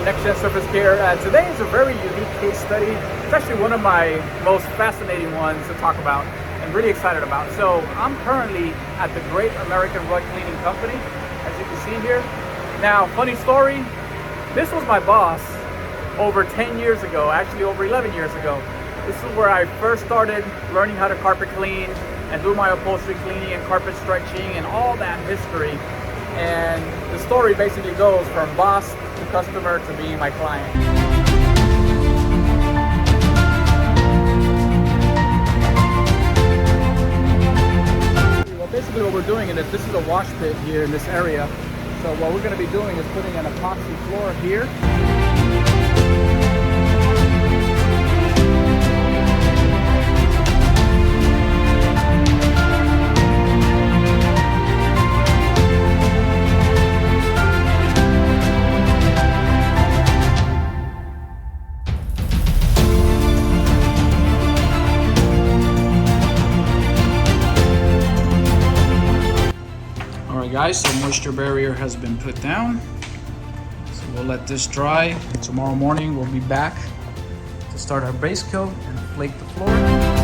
from NextGen Surface Care. Today is a very unique case study. It's actually one of my most fascinating ones to talk about and really excited about. So I'm currently at the Great American Rug Cleaning Company, as you can see here. Now, funny story, this was my boss over 10 years ago, actually over 11 years ago. This is where I first started learning how to carpet clean and do my upholstery cleaning and carpet stretching and all that history. And the story basically goes from boss to customer to being my client. Well, basically what we're doing is this is a wash pit here in this area. So what we're going to be doing is putting an epoxy floor here. Alright guys, so moisture barrier has been put down. So we'll let this dry. Tomorrow morning we'll be back to start our base coat and flake the floor.